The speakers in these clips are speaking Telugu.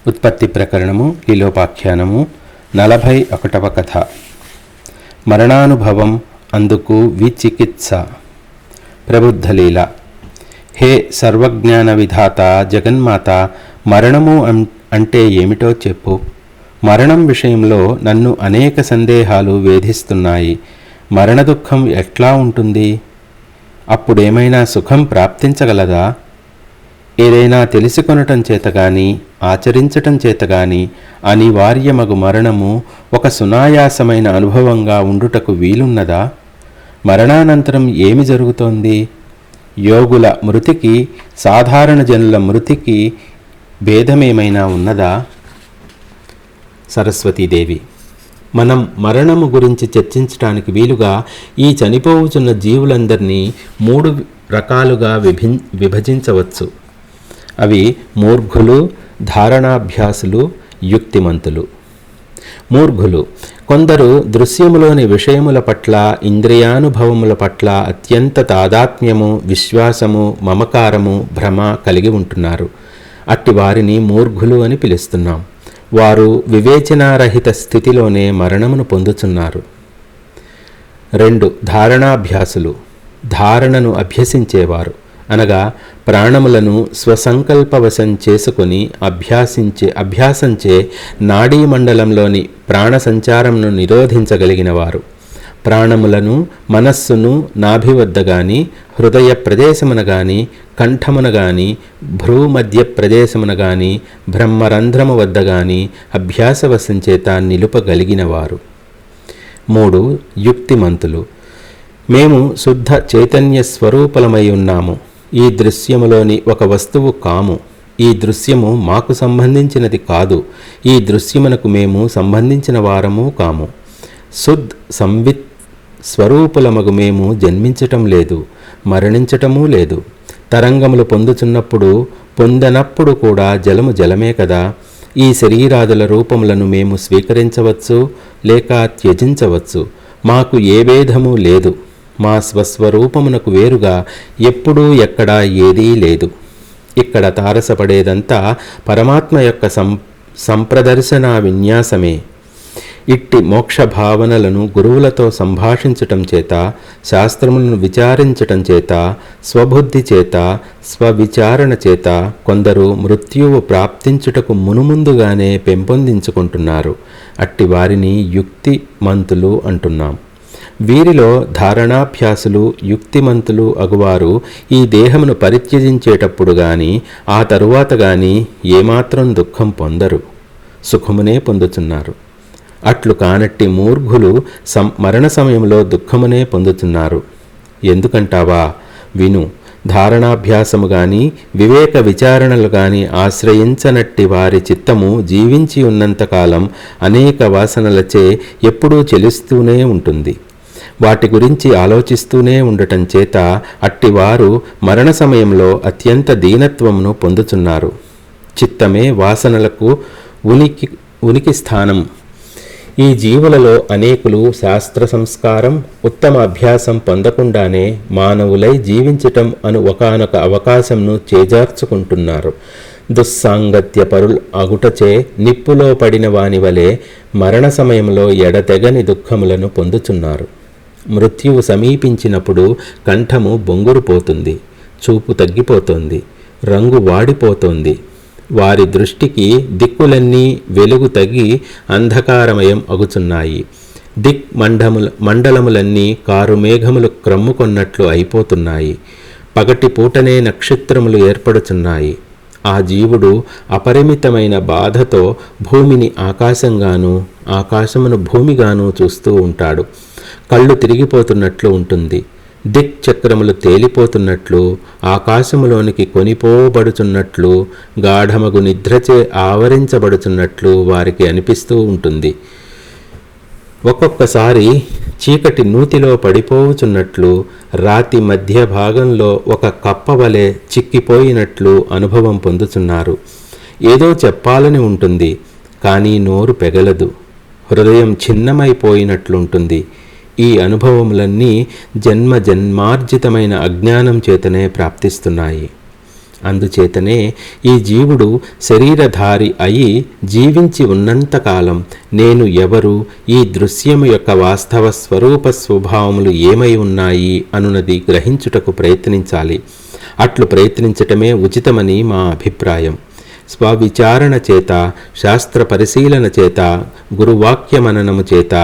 ఉత్పత్తి ప్రకరణము లీలోపాఖ్యానము 41వ కథ. మరణానుభవం అందుకు విచికిత్స. ప్రబుద్ధలీల. హే సర్వజ్ఞాన విధాత జగన్మాత, మరణము అంటే ఏమిటో చెప్పు. మరణం విషయంలో నన్ను అనేక సందేహాలు వేధిస్తున్నాయి. మరణ దుఃఖం ఎట్లా ఉంటుంది? అప్పుడేమైనా సుఖం ప్రాప్తించగలదా? ఏదైనా తెలుసుకొనటం చేతగాని ఆచరించటం చేతగాని అనివార్యమగు మరణము ఒక సునాయాసమైన అనుభవంగా ఉండుటకు వీలున్నదా? మరణానంతరం ఏమి జరుగుతోంది? యోగుల మృతికి సాధారణ జనుల మృతికి భేదమేమైనా ఉన్నదా? సరస్వతీదేవి. మనం మరణము గురించి చర్చించటానికి వీలుగా ఈ చనిపోవుచున్న జీవులందరినీ 3 రకాలుగా విభజించవచ్చు. అవి మూర్ఘులు, ధారణాభ్యాసులు, యుక్తిమంతులు. మూర్ఘులు కొందరు దృశ్యములోని విషయముల పట్ల, ఇంద్రియానుభవముల పట్ల అత్యంత తాదాత్మ్యము, విశ్వాసము, మమకారము, భ్రమ కలిగి ఉంటున్నారు. అట్టి వారిని మూర్ఘులు అని పిలుస్తున్నాం. వారు వివేచనారహిత స్థితిలోనే మరణమును పొందుతున్నారు. 2 ధారణాభ్యాసులు. ధారణను అభ్యసించేవారు అనగా ప్రాణములను స్వసంకల్పవశం చేసుకొని అభ్యాసంచే నాడీమండలంలోని ప్రాణ సంచారమును నిరోధించగలిగిన వారు. ప్రాణములను, మనస్సును నాభి వద్ద గాని, హృదయ ప్రదేశమున గాని, కంఠమున గాని, భ్రూమధ్య ప్రదేశమున గాని, బ్రహ్మరంధ్రము వద్ద గాని అభ్యాసవశం చేత నిలుపగలిగినవారు. 3 యుక్తిమంతులు. మేము శుద్ధ చైతన్య స్వరూపలమై ఉన్నాము. ఈ దృశ్యములోని ఒక వస్తువు కాము. ఈ దృశ్యము మాకు సంబంధించినది కాదు. ఈ దృశ్యమునకు మేము సంబంధించిన వారము కాము. శుద్ధ్ సంవిత్ స్వరూపులమగు మేము జన్మించటం లేదు, మరణించటమూ లేదు. తరంగములు పొందుచున్నప్పుడు, పొందనప్పుడు కూడా జలము జలమే కదా. ఈ శరీరాదుల రూపములను మేము స్వీకరించవచ్చు లేక త్యజించవచ్చు. మాకు ఏ భేదము లేదు. మా స్వస్వరూపమునకు వేరుగా ఎప్పుడూ ఎక్కడా ఏదీ లేదు. ఇక్కడ తారసపడేదంతా పరమాత్మ యొక్క సంప్రదర్శన విన్యాసమే. ఇట్టి మోక్ష భావనలను గురువులతో సంభాషించటం చేత, శాస్త్రములను విచారించటం చేత, స్వబుద్ధి చేత, స్వవిచారణ చేత కొందరు మృత్యువు ప్రాప్తించుటకు మునుముందుగానే పెంపొందించుకుంటున్నారు. అట్టి వారిని యుక్తిమంతులు అంటున్నాం. వీరిలో ధారణాభ్యాసులు, యుక్తిమంతులు అగువారు ఈ దేహమును పరిత్యజించేటప్పుడు గాని ఆ తరువాత గాని ఏమాత్రం దుఃఖం పొందరు, సుఖమునే పొందుతున్నారు. అట్లు కానట్టి మూర్ఘులు మరణ సమయంలో దుఃఖమునే పొందుతున్నారు. ఎందుకంటావా? విను. ధారణాభ్యాసము గాని వివేక విచారణలు గాని ఆశ్రయించనట్టి వారి చిత్తము జీవించి ఉన్నంతకాలం అనేక వాసనలచే ఎప్పుడూ చెలిస్తూనే ఉంటుంది. వాటి గురించి ఆలోచిస్తూనే ఉండటం చేత అట్టివారు మరణ సమయంలో అత్యంత దీనత్వమును పొందుతున్నారు. చిత్తమే వాసనలకు ఉనికి స్థానం. ఈ జీవులలో అనేకులు శాస్త్ర సంస్కారం, ఉత్తమ అభ్యాసం పొందకుండానే మానవులై జీవించటం అను ఒకానొక అవకాశంను చేజార్చుకుంటున్నారు. దుస్సాంగత్య పరుల్ అగుటచే నిప్పులో పడిన వాని వలె మరణ సమయంలో ఎడతెగని దుఃఖములను పొందుతున్నారు. మృత్యువు సమీపించినప్పుడు కంఠము బొంగురుపోతుంది, చూపు తగ్గిపోతుంది, రంగు వాడిపోతుంది. వారి దృష్టికి దిక్కులన్నీ వెలుగు తగ్గి అంధకారమయం అగుచున్నాయి. మండలములన్నీ కారుమేఘములు క్రమ్ముకొన్నట్లు అయిపోతున్నాయి. పగటి పూటనే నక్షత్రములు ఏర్పడుచున్నాయి. ఆ జీవుడు అపరిమితమైన బాధతో భూమిని ఆకాశంగాను, ఆకాశమును భూమిగాను చూస్తూ ఉంటాడు. కళ్ళు తిరిగిపోతున్నట్లు ఉంటుంది. చక్రములు తేలిపోతున్నట్లు, ఆకాశములోనికి కొనిపోబడుచున్నట్లు, గాఢమగు నిద్రచే ఆవరించబడుచున్నట్లు వారికి అనిపిస్తూ ఉంటుంది. ఒక్కొక్కసారి చీకటి నూతిలో పడిపోవుచున్నట్లు, రాతి మధ్య భాగంలో ఒక కప్పవలె చిక్కిపోయినట్లు అనుభవం పొందుతున్నారు. ఏదో చెప్పాలని ఉంటుంది, కానీ నోరు పెగలదు. హృదయం ఛిన్నమైపోయినట్లుంటుంది. ఈ అనుభవములన్నీ జన్మార్జితమైన అజ్ఞానం చేతనే ప్రాప్తిస్తున్నాయి. అందుచేతనే ఈ జీవుడు శరీరధారి అయి జీవించి ఉన్నంతకాలం నేను ఎవరు, ఈ దృశ్యము యొక్క వాస్తవ స్వరూప స్వభావములు ఏమై ఉన్నాయి అనున్నది గ్రహించుటకు ప్రయత్నించాలి. అట్లు ప్రయత్నించటమే ఉచితమని మా అభిప్రాయం. స్వవిచారణ చేత, శాస్త్ర పరిశీలన చేత, గురువాక్యమననము చేత,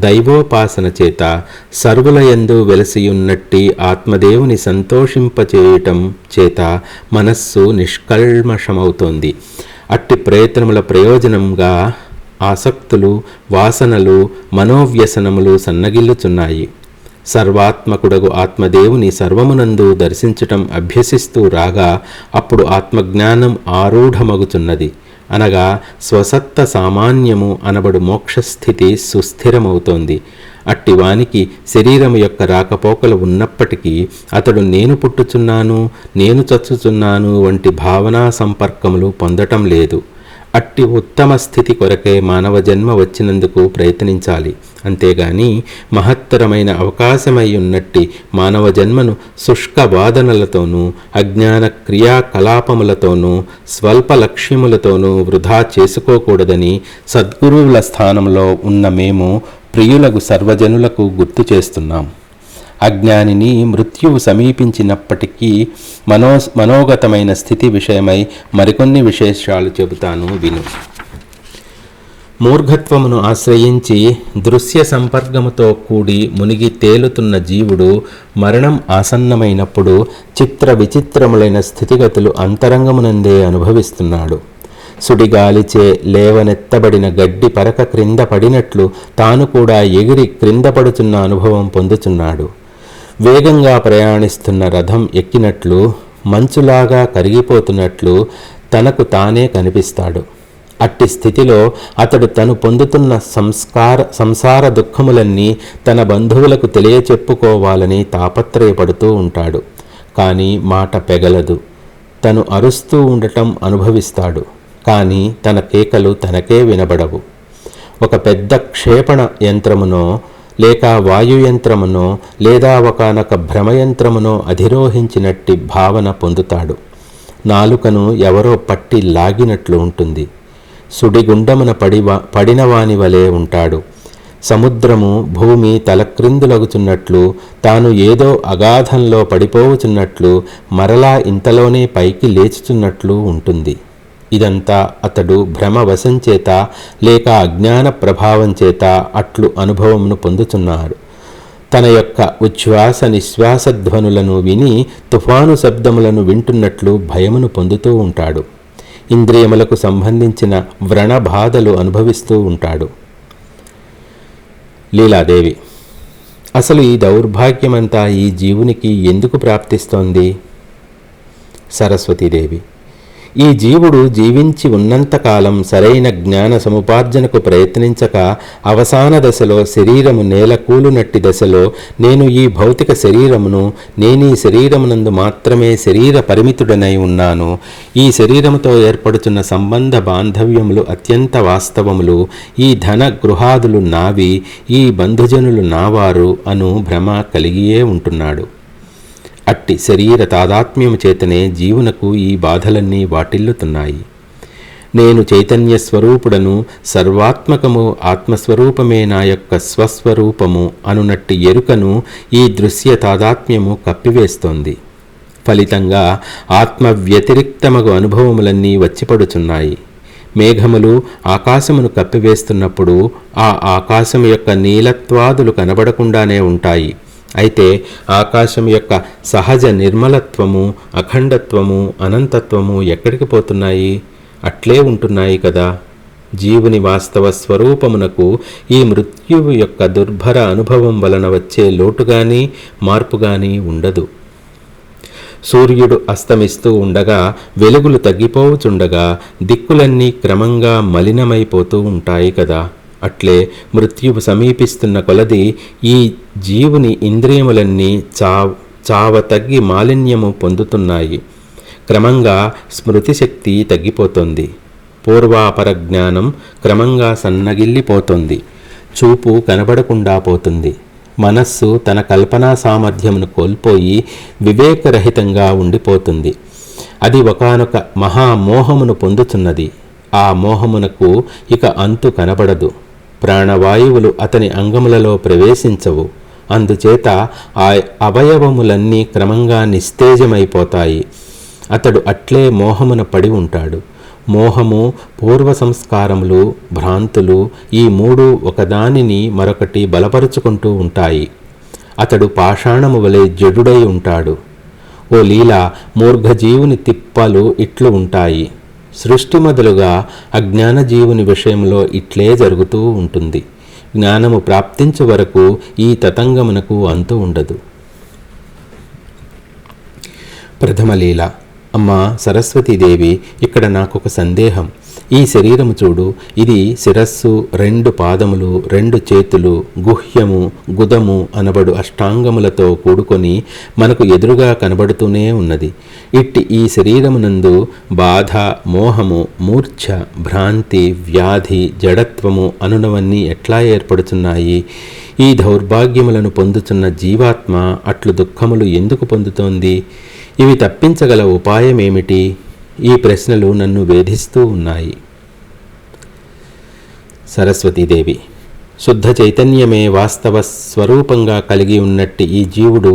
దైవోపాసన చేత, సర్వులయందు వెలసియున్నట్టి ఆత్మదేవుని సంతోషింపచేయటం చేత మనస్సు నిష్కల్మషమవుతోంది. అట్టి ప్రయత్నముల ప్రయోజనంగా ఆసక్తులు, వాసనలు, మనోవ్యసనములు సన్నగిల్లుచున్నాయి. సర్వాత్మకుడగు ఆత్మదేవుని సర్వమునందు దర్శించటం అభ్యసిస్తూ రాగా అప్పుడు ఆత్మజ్ఞానం ఆరూఢమగుచున్నది. అనగా స్వసత్త సామాన్యము అనబడు మోక్షస్థితి సుస్థిరమవుతోంది. అట్టివానికి శరీరము యొక్క రాకపోకలు ఉన్నప్పటికీ అతడు నేను పుట్టుచున్నాను, నేను చచ్చుచున్నాను వంటి భావనా సంపర్కములు పొందటం లేదు. అట్టి ఉత్తమ స్థితి కొరకే మానవ జన్మ వచ్చినందుకు ప్రయత్నించాలి. అంతేగాని మహత్తరమైన అవకాశమై ఉన్నట్టి మానవ జన్మను శుష్క వాదనలతోనూ, అజ్ఞాన క్రియాకలాపములతోనూ, స్వల్ప లక్ష్యములతోనూ వృధా చేసుకోకూడదని సద్గురువుల స్థానంలో ఉన్న మేము ప్రియులకు సర్వజనులకు గుర్తు చేస్తున్నాం. అజ్ఞానిని మృత్యువు సమీపించినప్పటికీ మనోగతమైన స్థితి విషయమై మరికొన్ని విశేషాలు చెబుతాను విను. మూర్ఘత్వమును ఆశ్రయించి దృశ్య సంపర్కముతో కూడి మునిగి తేలుతున్న జీవుడు మరణం ఆసన్నమైనప్పుడు చిత్ర విచిత్రములైన స్థితిగతులు అంతరంగమునందే అనుభవిస్తున్నాడు. సుడిగాలిచే లేవనెత్తబడిన గడ్డి పరక క్రింద పడినట్లు తాను కూడా ఎగిరి క్రింద పడుచున్న అనుభవం పొందుతున్నాడు. వేగంగా ప్రయాణిస్తున్న రథం ఎక్కినట్లు, మంచులాగా కరిగిపోతున్నట్లు తనకు తానే కనిపిస్తాడు. అట్టి స్థితిలో అతడు తను పొందుతున్న సంసార దుఃఖములన్నీ తన బంధువులకు తెలియచెప్పుకోవాలని తాపత్రయపడుతూ ఉంటాడు. కానీ మాట పెగలదు. తను అరుస్తూ ఉండటం అనుభవిస్తాడు. కానీ తన కేకలు తనకే వినబడవు. ఒక పెద్ద క్షేపణ యంత్రమునో లేక వాయుయంత్రమునో లేదా ఒకనొక భ్రమయంత్రమునో అధిరోహించినట్టి భావన పొందుతాడు. నాలుకను ఎవరో పట్టి లాగినట్లు ఉంటుంది. సుడిగుండమున పడినవాని వలె ఉంటాడు. సముద్రము భూమి తలక్రిందులగుచున్నట్లు, తాను ఏదో అగాధంలో పడిపోవుచున్నట్లు, మరలా ఇంతలోనే పైకి లేచుచున్నట్లు ఉంటుంది. ఇదంతా అతడు భ్రమవశం చేత లేక అజ్ఞాన ప్రభావం చేత అట్లు అనుభవమును పొందుతున్నాడు. తన యొక్క ఉచ్ఛ్వాస నిశ్వాస ధ్వనులను విని తుఫాను శబ్దములను వింటున్నట్లు భయమును పొందుతూ ఉంటాడు. ఇంద్రియములకు సంబంధించిన వ్రణ బాధలు అనుభవిస్తూ ఉంటాడు. లీలాదేవి: అసలు ఈ దౌర్భాగ్యమంతా ఈ జీవునికి ఎందుకు ప్రాప్తిస్తోంది? సరస్వతీదేవి: ఈ జీవుడు జీవించి ఉన్నంతకాలం సరైన జ్ఞాన సముపార్జనకు ప్రయత్నించక అవసాన దశలో శరీరము నేలకూలునట్టి దశలో నేను ఈ భౌతిక శరీరమును, నేనీ శరీరమునందు మాత్రమే శరీర పరిమితుడనై ఉన్నాను, ఈ శరీరముతో ఏర్పడుచున్న సంబంధ బాంధవ్యములు అత్యంత వాస్తవములు, ఈ ధన గృహాదులు నావి, ఈ బంధుజనులు నావారు అను భ్రమ కలిగియే ఉంటున్నాడు. అట్టి శరీర తాదాత్మ్యము చేతనే జీవునకు ఈ బాధలన్నీ వాటిల్లుతున్నాయి. నేను చైతన్య స్వరూపుడను, సర్వాత్మకము ఆత్మస్వరూపమే నా యొక్క స్వస్వరూపము అనునట్టి ఎరుకను ఈ దృశ్య తాదాత్మ్యము కప్పివేస్తోంది. ఫలితంగా ఆత్మ వ్యతిరిక్తమగు అనుభవములన్నీ వచ్చిపడుచున్నాయి. మేఘములు ఆకాశమును కప్పివేస్తున్నప్పుడు ఆ ఆకాశము యొక్క నీలత్వాదులు కనబడకుండానే ఉంటాయి. అయితే ఆకాశం యొక్క సహజ నిర్మలత్వము, అఖండత్వము, అనంతత్వము ఎక్కడికి పోతున్నాయి? అట్లే ఉంటున్నాయి కదా. జీవుని వాస్తవ స్వరూపమునకు ఈ మృత్యువు యొక్క దుర్భర అనుభవం వలన వచ్చే లోటుగాని మార్పుగాని ఉండదు. సూర్యుడు అస్తమిస్తూ ఉండగా, వెలుగులు తగ్గిపోవుచుండగా దిక్కులన్నీ క్రమంగా మలినమైపోతూ ఉంటాయి కదా. అట్లే మృత్యువు సమీపిస్తున్న కొలది ఈ జీవుని ఇంద్రియములన్నీ చావ తగ్గి మాలిన్యము పొందుతున్నాయి. క్రమంగా స్మృతిశక్తి తగ్గిపోతుంది. పూర్వాపర జ్ఞానం క్రమంగా సన్నగిల్లిపోతుంది. చూపు కనబడకుండా పోతుంది. మనస్సు తన కల్పనా సామర్థ్యమును కోల్పోయి వివేకరహితంగా ఉండిపోతుంది. అది ఒకానొక మహామోహమును పొందుతున్నది. ఆ మోహమునకు ఇక అంతు కనబడదు. ప్రాణవాయువులు అతని అంగములలో ప్రవేశించవు. అందుచేత ఆ అవయవములన్నీ క్రమంగా నిస్తేజమైపోతాయి. అతడు అట్లే మోహమున పడి ఉంటాడు. మోహము, పూర్వ సంస్కారములు, భ్రాంతులు ఈ మూడు ఒకదానిని మరొకటి బలపరుచుకుంటూ ఉంటాయి. అతడు పాషాణము వలె జడుడై ఉంటాడు. ఓ లీలా, మూర్ఘజీవుని తిప్పలు ఇట్లు ఉంటాయి. సృష్టి మొదలుగా అజ్ఞానజీవుని విషయంలో ఇట్లే జరుగుతూ ఉంటుంది. జ్ఞానము ప్రాప్తించు వరకు ఈ తతంగమునకు అంతు ఉండదు. ప్రథమ లీల. అమ్మా సరస్వతీదేవి, ఇక్కడ నాకొక సందేహం. ఈ శరీరము చూడు, ఇది శిరస్సు, 2 పాదములు, 2 చేతులు, గుహ్యము, గుదము అనబడు అష్టాంగములతో కూడుకొని మనకు ఎదురుగా కనబడుతూనే ఉన్నది. ఇట్టి ఈ శరీరమునందు బాధ, మోహము, మూర్ఛ, భ్రాంతి, వ్యాధి, జడత్వము అనునవన్నీ ఎట్లా ఏర్పడుతున్నాయి? ఈ దౌర్భాగ్యములను పొందుతున్న జీవాత్మ అట్లు దుఃఖములు ఎందుకు పొందుతోంది? ఇవి తప్పించగల ఉపాయమేమిటి? ఈ ప్రశ్నలు నన్ను వేధిస్తూ ఉన్నాయి. సరస్వతీదేవి. శుద్ధ చైతన్యమే వాస్తవ స్వరూపంగా కలిగి ఉన్నట్టి ఈ జీవుడు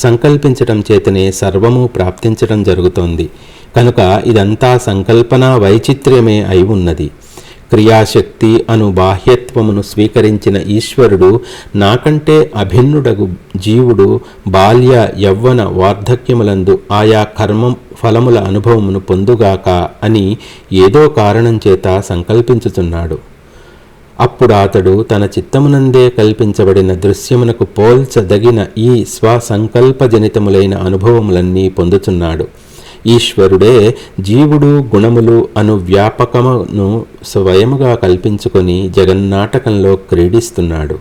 సంకల్పించటం చేతనే సర్వము ప్రాప్తించటం జరుగుతోంది. కనుక ఇదంతా సంకల్పనా వైచిత్ర్యమే అయి ఉన్నది. క్రియాశక్తి అను బాహ్యత్వమును స్వీకరించిన ఈశ్వరుడు నాకంటే అభిన్నుడగు జీవుడు బాల్య, యవ్వన, వార్ధక్యములందు ఆయా కర్మ ఫలముల అనుభవమును పొందుగాక అని ఏదో కారణం చేత సంకల్పించుచున్నాడు. అప్పుడు అతడు తన చిత్తమునందే కల్పించబడిన దృశ్యమునకు పోల్చదగిన ఈ స్వసంకల్పజనితములైన అనుభవములన్నీ పొందుచున్నాడు. ఈశ్వరుడే జీవుడు గుణములు అను వ్యాపకమును స్వయముగా కల్పించుకొని జగన్నాటకంలో క్రీడిస్తున్నాడు.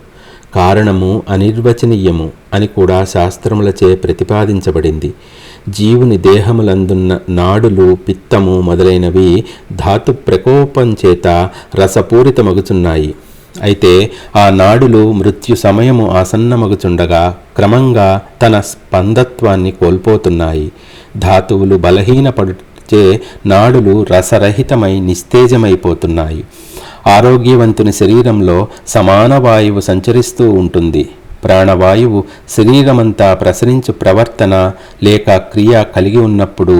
కారణము అనిర్వచనీయము అని కూడా శాస్త్రములచే ప్రతిపాదించబడింది. జీవుని దేహములందున్న నాడులు, పిత్తము మొదలైనవి ధాతు ప్రకోపం చేత రసపూరితమగుచున్నాయి. అయితే ఆ నాడులు మృత్యు సమయము ఆసన్నమగుచుండగా క్రమంగా తన స్పందత్వాన్ని కోల్పోతున్నాయి. ధాతువులు బలహీనపడుచే నాడులు రసరహితమై నిస్తేజమైపోతున్నాయి. ఆరోగ్యవంతుని శరీరంలో సమాన వాయువు సంచరిస్తూ ఉంటుంది. ప్రాణవాయువు శరీరమంతా ప్రసరించు ప్రవర్తన లేక క్రియ కలిగి ఉన్నప్పుడు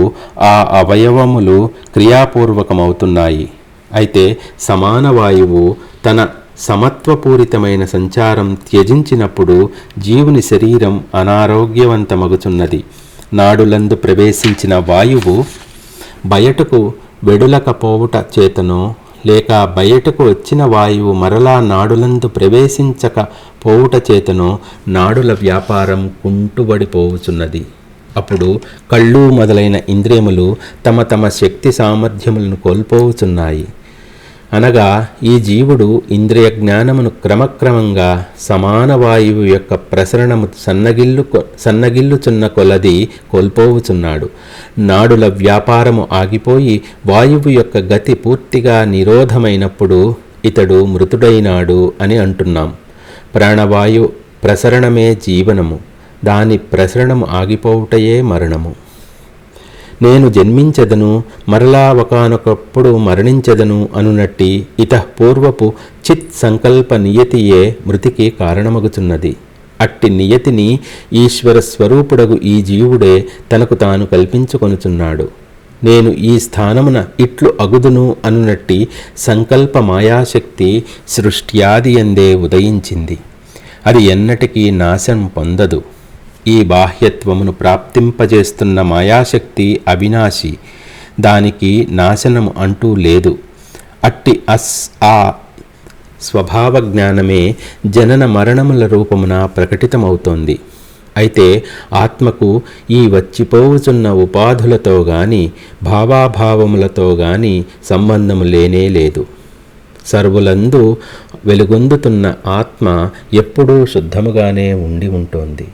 ఆ అవయవములు క్రియాపూర్వకమవుతున్నాయి. అయితే సమాన వాయువు తన సమత్వపూరితమైన సంచారం త్యజించినప్పుడు జీవుని శరీరం అనారోగ్యవంతమగుచున్నది. నాడులందు ప్రవేశించిన వాయువు బయటకు వెడులకపోవుట చేతనో లేక బయటకు వచ్చిన వాయువు మరలా నాడులందు ప్రవేశించక పోవుట చేతనో నాడుల వ్యాపారం కుంటుబడిపోవుచున్నది. అప్పుడు కళ్ళు మొదలైన ఇంద్రియములు తమ తమ శక్తి సామర్థ్యములను కోల్పోవుచున్నాయి. అనగా ఈ జీవుడు ఇంద్రియ జ్ఞానమును క్రమక్రమంగా సమాన వాయువు యొక్క ప్రసరణము సన్నగిల్లుచున్న కొలది కోల్పోవుచున్నాడు. నాడుల వ్యాపారము ఆగిపోయి వాయువు యొక్క గతి పూర్తిగా నిరోధమైనప్పుడు ఇతడు మృతుడైనాడు అని అంటున్నాం. ప్రాణవాయు ప్రసరణమే జీవనము, దాని ప్రసరణము ఆగిపోవుటయే మరణము. నేను జన్మించదను, మరలా ఒకనొకప్పుడు మరణించదను అనునట్టి ఇతఃపూర్వపు చిత్ సంకల్ప నియతియే మృతికి కారణమగుచున్నది. అట్టి నియతిని ఈశ్వర స్వరూపుడగు ఈ జీవుడే తనకు తాను కల్పించుకొనుచున్నాడు. నేను ఈ స్థానమున ఇట్లు అగుదును అనునట్టి సంకల్ప మాయాశక్తి సృష్ట్యాదియందే ఉదయించింది. అది ఎన్నటికీ నాశనం పొందదు. ఈ బాహ్యత్వమును ప్రాప్తింపజేస్తున్న మాయాశక్తి అవినాశి, దానికి నాశనము అంటూ లేదు. అట్టి ఆ స్వభావ జ్ఞానమే జనన మరణముల రూపమున ప్రకటితమవుతోంది. అయితే ఆత్మకు ఈ వచ్చిపోవుచున్న ఉపాధులతో గాని భావాభావములతో గాని సంబంధము లేనే లేదు. సర్వులందు వెలుగొందుతున్న ఆత్మ ఎప్పుడూ శుద్ధముగానే ఉండి ఉంటోంది.